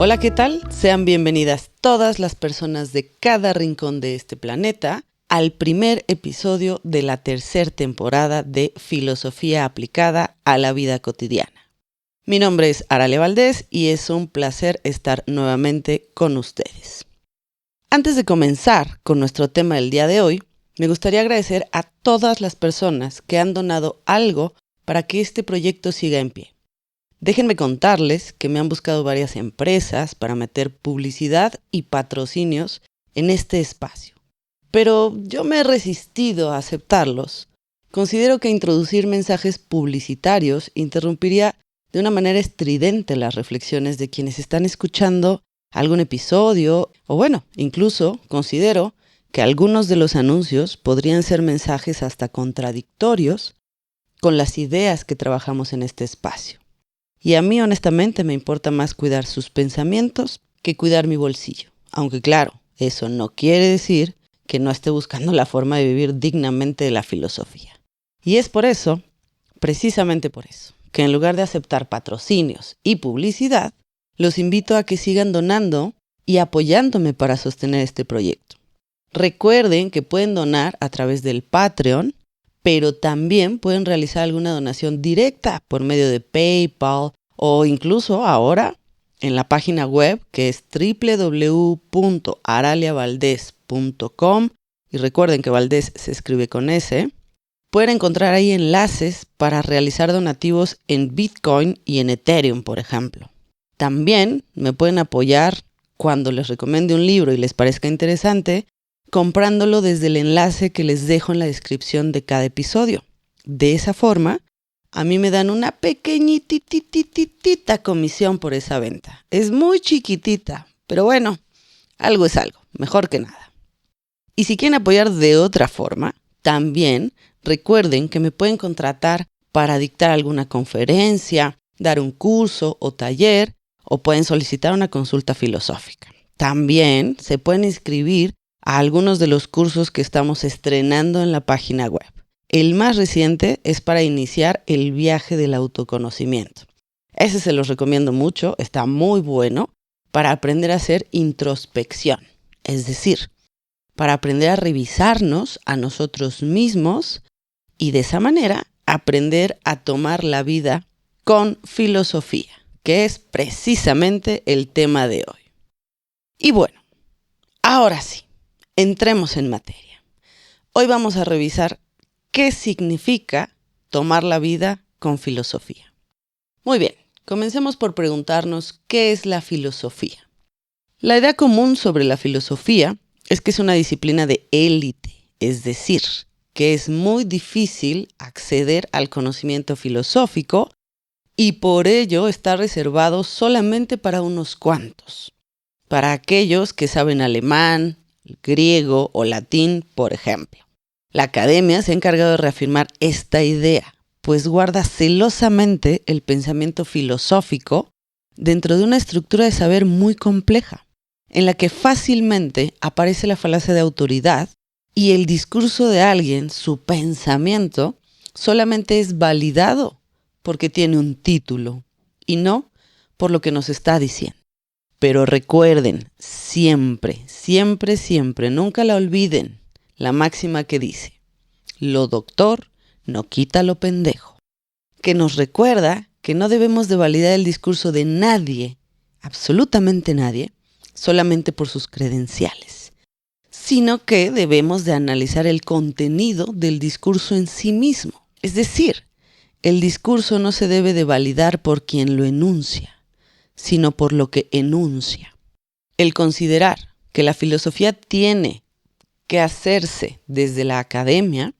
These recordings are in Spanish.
Hola, ¿qué tal? Sean bienvenidas todas las personas de cada rincón de este planeta al primer episodio de la tercera temporada de Filosofía aplicada a la vida cotidiana. Mi nombre es Aralia Valdés y es un placer estar nuevamente con ustedes. Antes de comenzar con nuestro tema del día de hoy, me gustaría agradecer a todas las personas que han donado algo para que este proyecto siga en pie. Déjenme contarles que me han buscado varias empresas para meter publicidad y patrocinios en este espacio. Pero yo me he resistido a aceptarlos. Considero que introducir mensajes publicitarios interrumpiría de una manera estridente las reflexiones de quienes están escuchando algún episodio, o bueno, incluso considero que algunos de los anuncios podrían ser mensajes hasta contradictorios con las ideas que trabajamos en este espacio. Y a mí honestamente me importa más cuidar sus pensamientos que cuidar mi bolsillo. Aunque claro, eso no quiere decir que no esté buscando la forma de vivir dignamente de la filosofía. Y es por eso, precisamente por eso, que en lugar de aceptar patrocinios y publicidad, los invito a que sigan donando y apoyándome para sostener este proyecto. Recuerden que pueden donar a través del Patreon, pero también pueden realizar alguna donación directa por medio de PayPal o incluso ahora en la página web que es www.araliavaldez.com, y recuerden que Valdés se escribe con S. Pueden encontrar ahí enlaces para realizar donativos en Bitcoin y en Ethereum, por ejemplo. También me pueden apoyar cuando les recomiende un libro y les parezca interesante, comprándolo desde el enlace que les dejo en la descripción de cada episodio. De esa forma, a mí me dan una pequeñitititita comisión por esa venta. Es muy chiquitita, pero bueno, algo es algo, mejor que nada. Y si quieren apoyar de otra forma, también recuerden que me pueden contratar para dictar alguna conferencia, dar un curso o taller, o pueden solicitar una consulta filosófica. También se pueden inscribir a algunos de los cursos que estamos estrenando en la página web. El más reciente es para iniciar el viaje del autoconocimiento. Ese se los recomiendo mucho, está muy bueno para aprender a hacer introspección, es decir, para aprender a revisarnos a nosotros mismos y de esa manera aprender a tomar la vida con filosofía, que es precisamente el tema de hoy. Y bueno, ahora sí. Entremos en materia. Hoy vamos a revisar qué significa tomar la vida con filosofía. Muy bien, comencemos por preguntarnos qué es la filosofía. La idea común sobre la filosofía es que es una disciplina de élite, es decir, que es muy difícil acceder al conocimiento filosófico y por ello está reservado solamente para unos cuantos, para aquellos que saben alemán, griego o latín, por ejemplo. La academia se ha encargado de reafirmar esta idea, pues guarda celosamente el pensamiento filosófico dentro de una estructura de saber muy compleja, en la que fácilmente aparece la falacia de autoridad y el discurso de alguien, su pensamiento, solamente es validado porque tiene un título y no por lo que nos está diciendo. Pero recuerden, siempre, nunca la olviden, la máxima que dice, lo doctor no quita lo pendejo, que nos recuerda que no debemos de validar el discurso de nadie, absolutamente nadie, solamente por sus credenciales, sino que debemos de analizar el contenido del discurso en sí mismo. Es decir, el discurso no se debe de validar por quien lo enuncia, sino por lo que enuncia. El considerar que la filosofía tiene que hacerse desde la academia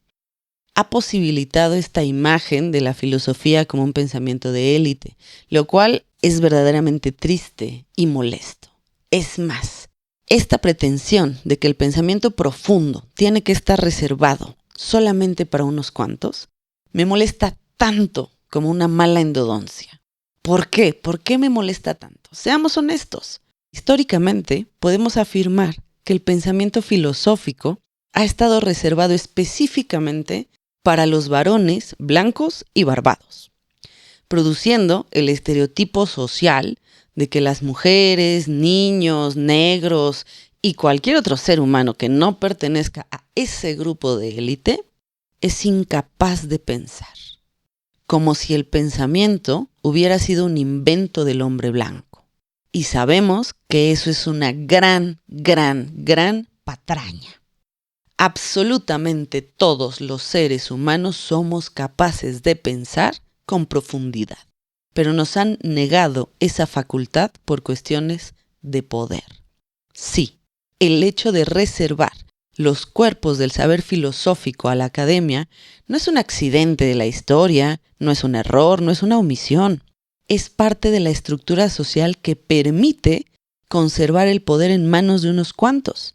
ha posibilitado esta imagen de la filosofía como un pensamiento de élite, lo cual es verdaderamente triste y molesto. Es más, esta pretensión de que el pensamiento profundo tiene que estar reservado solamente para unos cuantos, me molesta tanto como una mala endodoncia. ¿Por qué? ¿Por qué me molesta tanto? Seamos honestos. Históricamente, podemos afirmar que el pensamiento filosófico ha estado reservado específicamente para los varones blancos y barbados, produciendo el estereotipo social de que las mujeres, niños, negros y cualquier otro ser humano que no pertenezca a ese grupo de élite es incapaz de pensar, como si el pensamiento hubiera sido un invento del hombre blanco. Y sabemos que eso es una gran patraña. Absolutamente todos los seres humanos somos capaces de pensar con profundidad, pero nos han negado esa facultad por cuestiones de poder. Sí, el hecho de reservar los cuerpos del saber filosófico a la academia no es un accidente de la historia, no es un error, no es una omisión. Es parte de la estructura social que permite conservar el poder en manos de unos cuantos.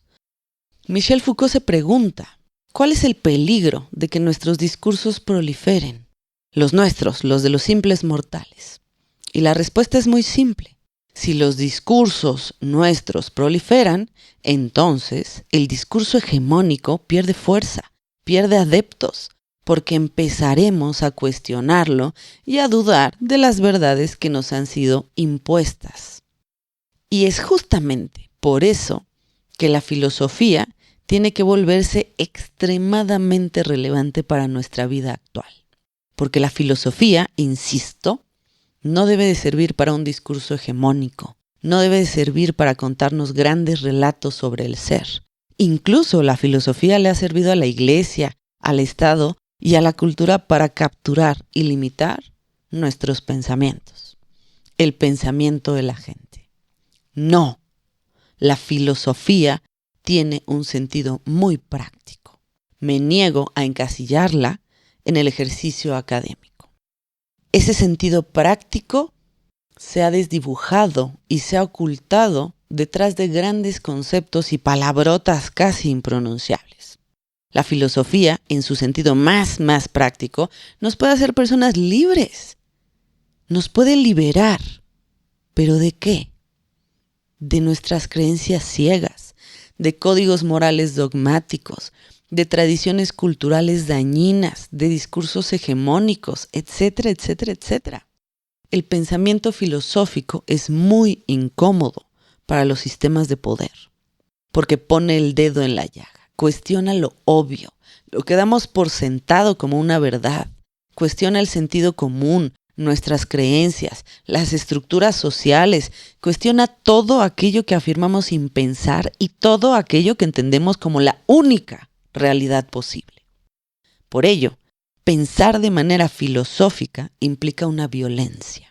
Michel Foucault se pregunta, ¿cuál es el peligro de que nuestros discursos proliferen? Los nuestros, los de los simples mortales. Y la respuesta es muy simple. Si los discursos nuestros proliferan, entonces el discurso hegemónico pierde fuerza, pierde adeptos, porque empezaremos a cuestionarlo y a dudar de las verdades que nos han sido impuestas. Y es justamente por eso que la filosofía tiene que volverse extremadamente relevante para nuestra vida actual. Porque la filosofía, insisto, no debe de servir para un discurso hegemónico, no debe de servir para contarnos grandes relatos sobre el ser. Incluso la filosofía le ha servido a la Iglesia, al Estado y a la cultura para capturar y limitar nuestros pensamientos, el pensamiento de la gente. No, la filosofía tiene un sentido muy práctico. Me niego a encasillarla en el ejercicio académico. Ese sentido práctico se ha desdibujado y se ha ocultado detrás de grandes conceptos y palabrotas casi impronunciables. La filosofía, en su sentido más práctico, nos puede hacer personas libres. Nos puede liberar. ¿Pero de qué? De nuestras creencias ciegas, de códigos morales dogmáticos, de tradiciones culturales dañinas, de discursos hegemónicos, etcétera, etcétera, etcétera. El pensamiento filosófico es muy incómodo para los sistemas de poder, porque pone el dedo en la llaga, cuestiona lo obvio, lo que damos por sentado como una verdad, cuestiona el sentido común, nuestras creencias, las estructuras sociales, cuestiona todo aquello que afirmamos sin pensar y todo aquello que entendemos como la única realidad posible. Por ello, pensar de manera filosófica implica una violencia.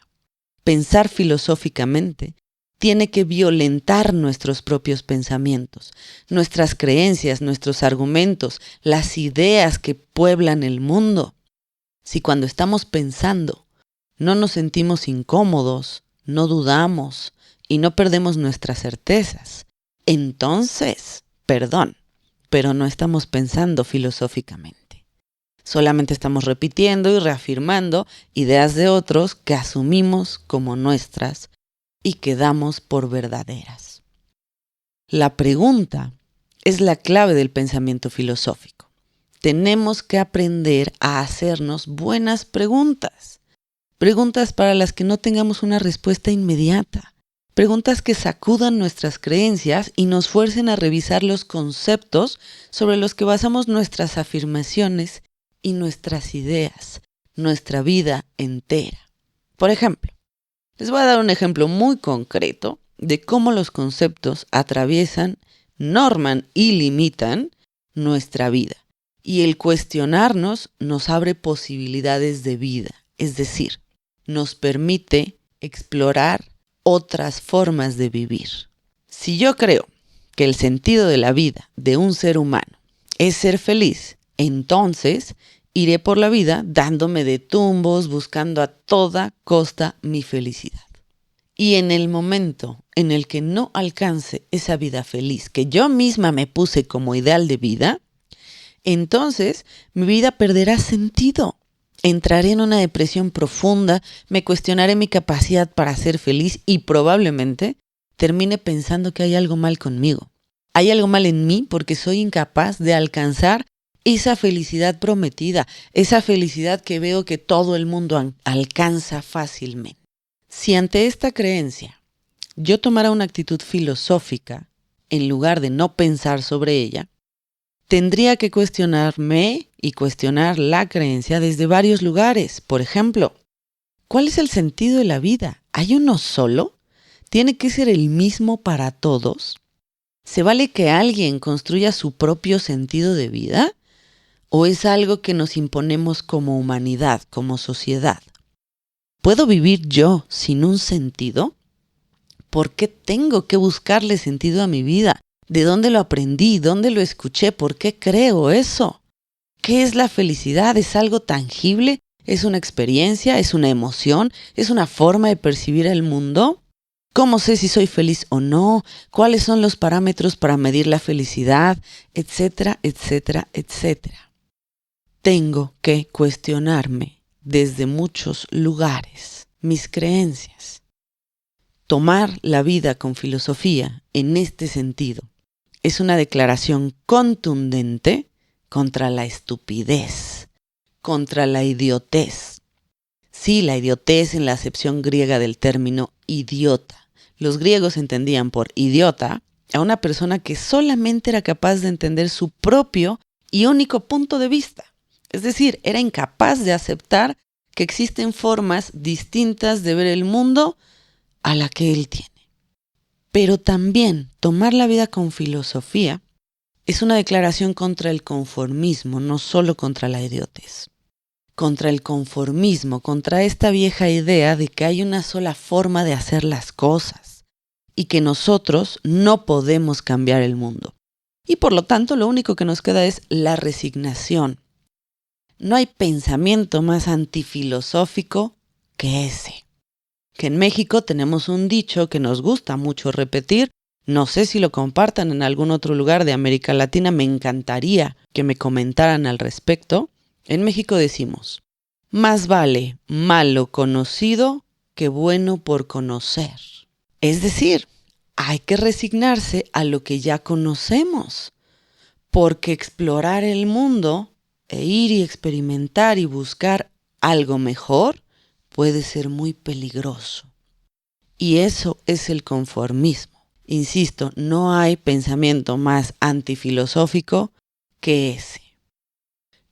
Pensar filosóficamente tiene que violentar nuestros propios pensamientos, nuestras creencias, nuestros argumentos, las ideas que pueblan el mundo. Si cuando estamos pensando no nos sentimos incómodos, no dudamos y no perdemos nuestras certezas, entonces, perdón, pero no estamos pensando filosóficamente. Solamente estamos repitiendo y reafirmando ideas de otros que asumimos como nuestras y que damos por verdaderas. La pregunta es la clave del pensamiento filosófico. Tenemos que aprender a hacernos buenas preguntas. Preguntas para las que no tengamos una respuesta inmediata. Preguntas que sacudan nuestras creencias y nos fuercen a revisar los conceptos sobre los que basamos nuestras afirmaciones y nuestras ideas, nuestra vida entera. Por ejemplo, les voy a dar un ejemplo muy concreto de cómo los conceptos atraviesan, norman y limitan nuestra vida. Y el cuestionarnos nos abre posibilidades de vida, es decir, nos permite explorar otras formas de vivir. Si yo creo que el sentido de la vida de un ser humano es ser feliz, entonces iré por la vida dándome de tumbos, buscando a toda costa mi felicidad. Y en el momento en el que no alcance esa vida feliz que yo misma me puse como ideal de vida, entonces mi vida perderá sentido. Entraré en una depresión profunda, me cuestionaré mi capacidad para ser feliz y probablemente termine pensando que hay algo mal conmigo. Hay algo mal en mí porque soy incapaz de alcanzar esa felicidad prometida, esa felicidad que veo que todo el mundo alcanza fácilmente. Si ante esta creencia yo tomara una actitud filosófica, en lugar de no pensar sobre ella, tendría que cuestionarme y cuestionar la creencia desde varios lugares. Por ejemplo, ¿cuál es el sentido de la vida? ¿Hay uno solo? ¿Tiene que ser el mismo para todos? ¿Se vale que alguien construya su propio sentido de vida? ¿O es algo que nos imponemos como humanidad, como sociedad? ¿Puedo vivir yo sin un sentido? ¿Por qué tengo que buscarle sentido a mi vida? ¿De dónde lo aprendí? ¿Dónde lo escuché? ¿Por qué creo eso? ¿Qué es la felicidad? ¿Es algo tangible? ¿Es una experiencia? ¿Es una emoción? ¿Es una forma de percibir el mundo? ¿Cómo sé si soy feliz o no? ¿Cuáles son los parámetros para medir la felicidad? Etcétera, etcétera, etcétera. Tengo que cuestionarme desde muchos lugares mis creencias. Tomar la vida con filosofía en este sentido es una declaración contundente contra la estupidez, contra la idiotez. Sí, la idiotez en la acepción griega del término idiota. Los griegos entendían por idiota a una persona que solamente era capaz de entender su propio y único punto de vista. Es decir, era incapaz de aceptar que existen formas distintas de ver el mundo a la que él tiene. Pero también tomar la vida con filosofía es una declaración contra el conformismo, no solo contra la idiotez. Contra el conformismo, contra esta vieja idea de que hay una sola forma de hacer las cosas y que nosotros no podemos cambiar el mundo. Y por lo tanto, lo único que nos queda es la resignación. No hay pensamiento más antifilosófico que ese. Que en México tenemos un dicho que nos gusta mucho repetir. No sé si lo compartan en algún otro lugar de América Latina, me encantaría que me comentaran al respecto. En México decimos, más vale malo conocido que bueno por conocer. Es decir, hay que resignarse a lo que ya conocemos, porque explorar el mundo e ir y experimentar y buscar algo mejor puede ser muy peligroso. Y eso es el conformismo. Insisto, no hay pensamiento más antifilosófico que ese.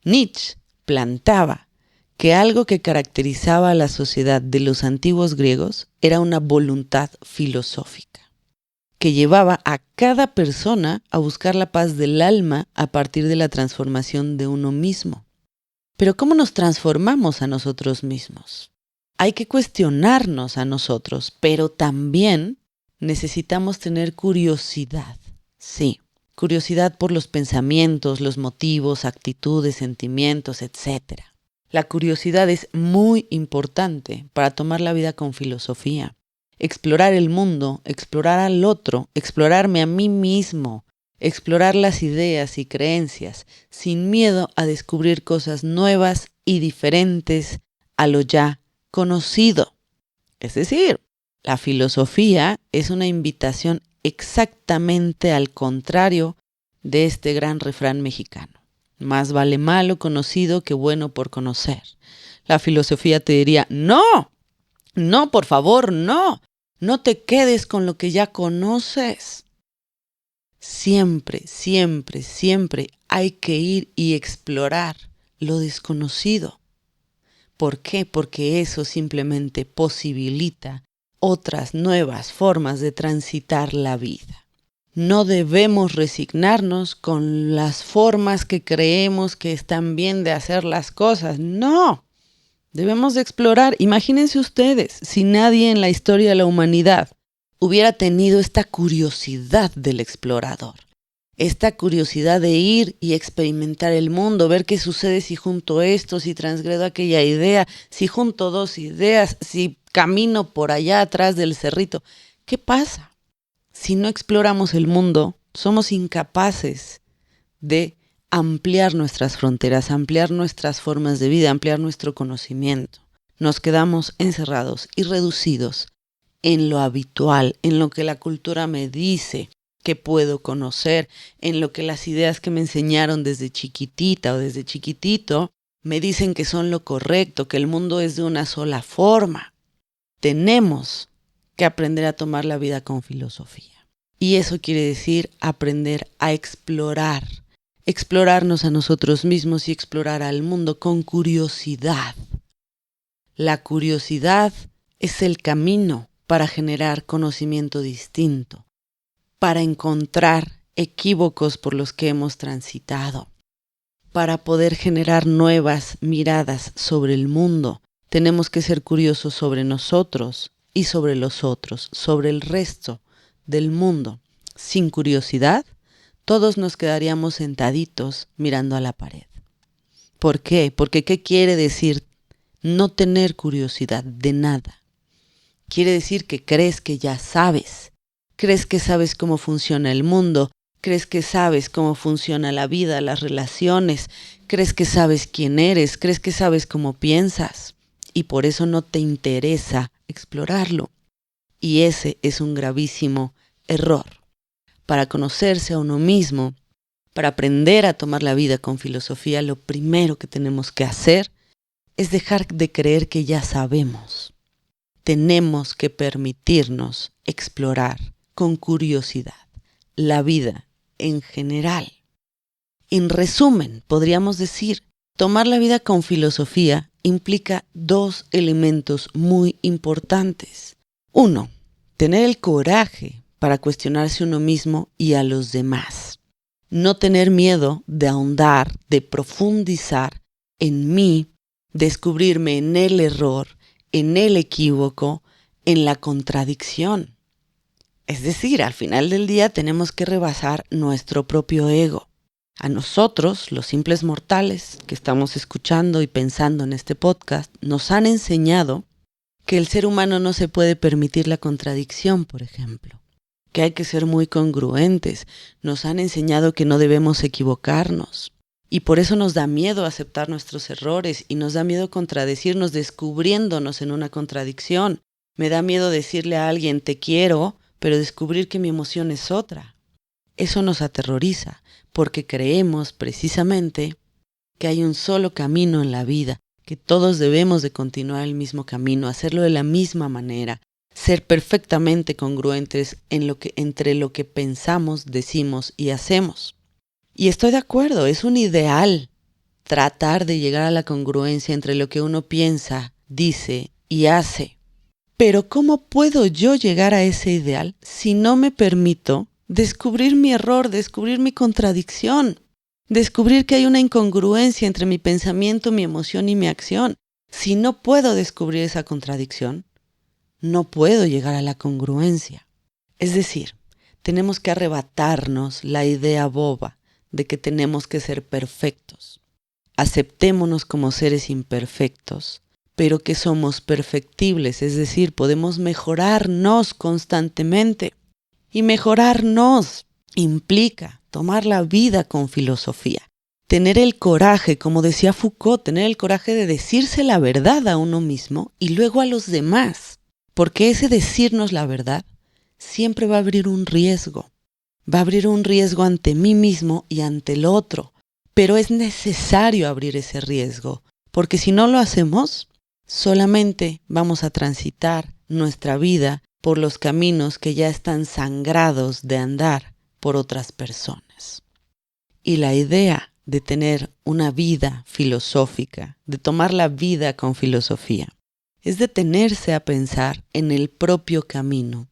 Nietzsche plantaba que algo que caracterizaba a la sociedad de los antiguos griegos era una voluntad filosófica, que llevaba a cada persona a buscar la paz del alma a partir de la transformación de uno mismo. Pero ¿cómo nos transformamos a nosotros mismos? Hay que cuestionarnos a nosotros, pero también necesitamos tener curiosidad. Sí, curiosidad por los pensamientos, los motivos, actitudes, sentimientos, etc. La curiosidad es muy importante para tomar la vida con filosofía. Explorar el mundo, explorar al otro, explorarme a mí mismo, explorar las ideas y creencias, sin miedo a descubrir cosas nuevas y diferentes a lo ya conocido. Es decir, la filosofía es una invitación exactamente al contrario de este gran refrán mexicano. Más vale malo conocido que bueno por conocer. La filosofía te diría, no, no, por favor, no, no te quedes con lo que ya conoces. Siempre, siempre, siempre hay que ir y explorar lo desconocido. ¿Por qué? Porque eso simplemente posibilita otras nuevas formas de transitar la vida. No debemos resignarnos con las formas que creemos que están bien de hacer las cosas. No, debemos de explorar. Imagínense ustedes, si nadie en la historia de la humanidad hubiera tenido esta curiosidad del explorador. Esta curiosidad de ir y experimentar el mundo, ver qué sucede si junto esto, si transgredo aquella idea, si junto dos ideas, si camino por allá atrás del cerrito. ¿Qué pasa? Si no exploramos el mundo, somos incapaces de ampliar nuestras fronteras, ampliar nuestras formas de vida, ampliar nuestro conocimiento. Nos quedamos encerrados y reducidos en lo habitual, en lo que la cultura me dice que puedo conocer, en lo que las ideas que me enseñaron desde chiquitita o desde chiquitito me dicen que son lo correcto, que el mundo es de una sola forma. Tenemos que aprender a tomar la vida con filosofía. Y eso quiere decir aprender a explorar, explorarnos a nosotros mismos y explorar al mundo con curiosidad. La curiosidad es el camino para generar conocimiento distinto, para encontrar equívocos por los que hemos transitado. Para poder generar nuevas miradas sobre el mundo, tenemos que ser curiosos sobre nosotros y sobre los otros, sobre el resto del mundo. Sin curiosidad, todos nos quedaríamos sentaditos mirando a la pared. ¿Por qué? Porque ¿qué quiere decir no tener curiosidad de nada? Quiere decir que crees que ya sabes. Crees que sabes cómo funciona el mundo. Crees que sabes cómo funciona la vida, las relaciones. Crees que sabes quién eres. Crees que sabes cómo piensas. Y por eso no te interesa explorarlo. Y ese es un gravísimo error. Para conocerse a uno mismo, para aprender a tomar la vida con filosofía, lo primero que tenemos que hacer es dejar de creer que ya sabemos. Tenemos que permitirnos explorar con curiosidad la vida en general. En resumen, podríamos decir, tomar la vida con filosofía implica dos elementos muy importantes. 1, tener el coraje para cuestionarse uno mismo y a los demás. No tener miedo de ahondar, de profundizar en mí, descubrirme en el error, en el equívoco, en la contradicción. Es decir, al final del día tenemos que rebasar nuestro propio ego. A nosotros, los simples mortales que estamos escuchando y pensando en este podcast, nos han enseñado que el ser humano no se puede permitir la contradicción, por ejemplo. Que hay que ser muy congruentes. Nos han enseñado que no debemos equivocarnos. Y por eso nos da miedo aceptar nuestros errores y nos da miedo contradecirnos descubriéndonos en una contradicción. Me da miedo decirle a alguien te quiero, pero descubrir que mi emoción es otra. Eso nos aterroriza porque creemos precisamente que hay un solo camino en la vida, que todos debemos de continuar el mismo camino, hacerlo de la misma manera, ser perfectamente congruentes entre lo que pensamos, decimos y hacemos. Y estoy de acuerdo, es un ideal tratar de llegar a la congruencia entre lo que uno piensa, dice y hace. Pero ¿cómo puedo yo llegar a ese ideal si no me permito descubrir mi error, descubrir mi contradicción, descubrir que hay una incongruencia entre mi pensamiento, mi emoción y mi acción? Si no puedo descubrir esa contradicción, no puedo llegar a la congruencia. Es decir, tenemos que arrebatarnos la idea boba de que tenemos que ser perfectos. Aceptémonos como seres imperfectos, pero que somos perfectibles, es decir, podemos mejorarnos constantemente. Y mejorarnos implica tomar la vida con filosofía. Tener el coraje, como decía Foucault, tener el coraje de decirse la verdad a uno mismo y luego a los demás. Porque ese decirnos la verdad siempre va a abrir un riesgo. Va a abrir un riesgo ante mí mismo y ante el otro. Pero es necesario abrir ese riesgo, porque si no lo hacemos, solamente vamos a transitar nuestra vida por los caminos que ya están sangrados de andar por otras personas. Y la idea de tener una vida filosófica, de tomar la vida con filosofía, es detenerse a pensar en el propio camino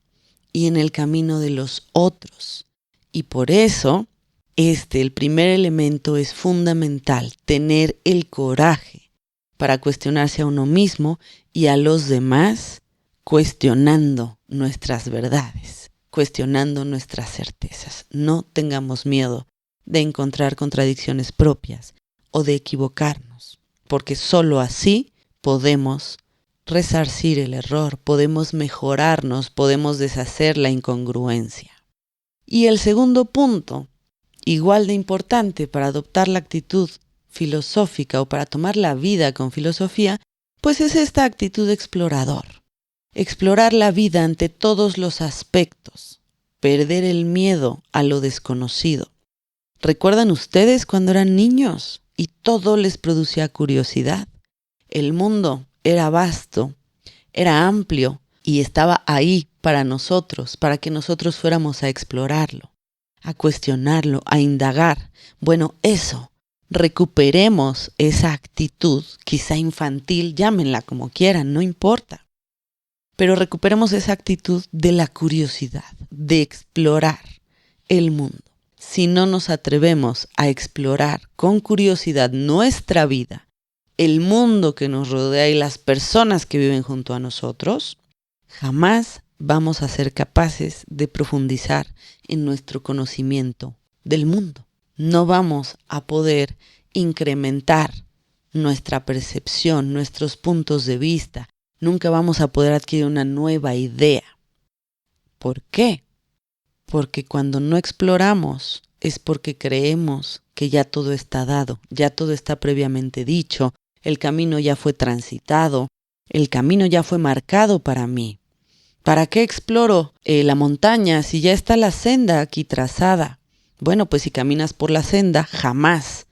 y en el camino de los otros. Y por eso, el primer elemento es fundamental, tener el coraje para cuestionarse a uno mismo y a los demás, cuestionando nuestras verdades, cuestionando nuestras certezas. No tengamos miedo de encontrar contradicciones propias o de equivocarnos, porque solo así podemos resarcir el error, podemos mejorarnos, podemos deshacer la incongruencia. Y el segundo punto, igual de importante para adoptar la actitud filosófica o para tomar la vida con filosofía, pues es esta actitud explorador. Explorar la vida ante todos los aspectos, perder el miedo a lo desconocido. ¿Recuerdan ustedes cuando eran niños y todo les producía curiosidad? El mundo era vasto, era amplio y estaba ahí para nosotros, para que nosotros fuéramos a explorarlo, a cuestionarlo, a indagar. Bueno, eso, recuperemos esa actitud, quizá infantil, llámenla como quieran, no importa. Pero recuperemos esa actitud de la curiosidad, de explorar el mundo. Si no nos atrevemos a explorar con curiosidad nuestra vida, el mundo que nos rodea y las personas que viven junto a nosotros, jamás vamos a ser capaces de profundizar en nuestro conocimiento del mundo. No vamos a poder incrementar nuestra percepción, nuestros puntos de vista. Nunca vamos a poder adquirir una nueva idea. ¿Por qué? Porque cuando no exploramos es porque creemos que ya todo está dado, ya todo está previamente dicho, el camino ya fue transitado, el camino ya fue marcado para mí. ¿Para qué exploro la montaña si ya está la senda aquí trazada? Bueno, pues si caminas por la senda, jamás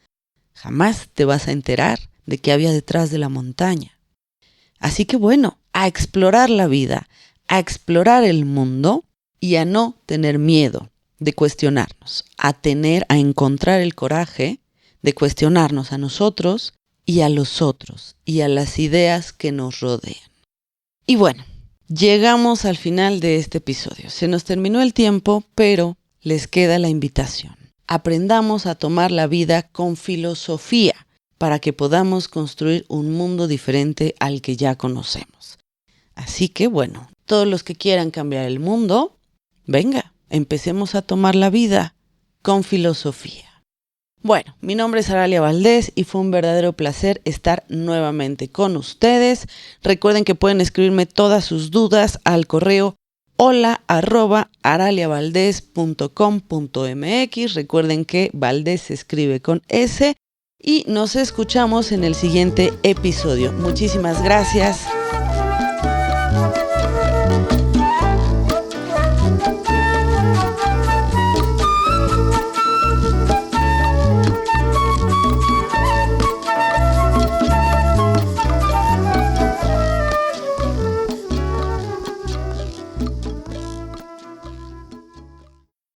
te vas a enterar de qué había detrás de la montaña. Así que bueno, a explorar la vida, a explorar el mundo y a no tener miedo de cuestionarnos, a encontrar el coraje de cuestionarnos a nosotros y a los otros y a las ideas que nos rodean. Y bueno, llegamos al final de este episodio. Se nos terminó el tiempo, pero les queda la invitación. Aprendamos a tomar la vida con filosofía para que podamos construir un mundo diferente al que ya conocemos. Así que bueno, todos los que quieran cambiar el mundo, venga, empecemos a tomar la vida con filosofía. Bueno, mi nombre es Aralia Valdés y fue un verdadero placer estar nuevamente con ustedes. Recuerden que pueden escribirme todas sus dudas al correo hola@araliavaldez.com.mx. Recuerden que Valdés se escribe con S y nos escuchamos en el siguiente episodio. Muchísimas gracias.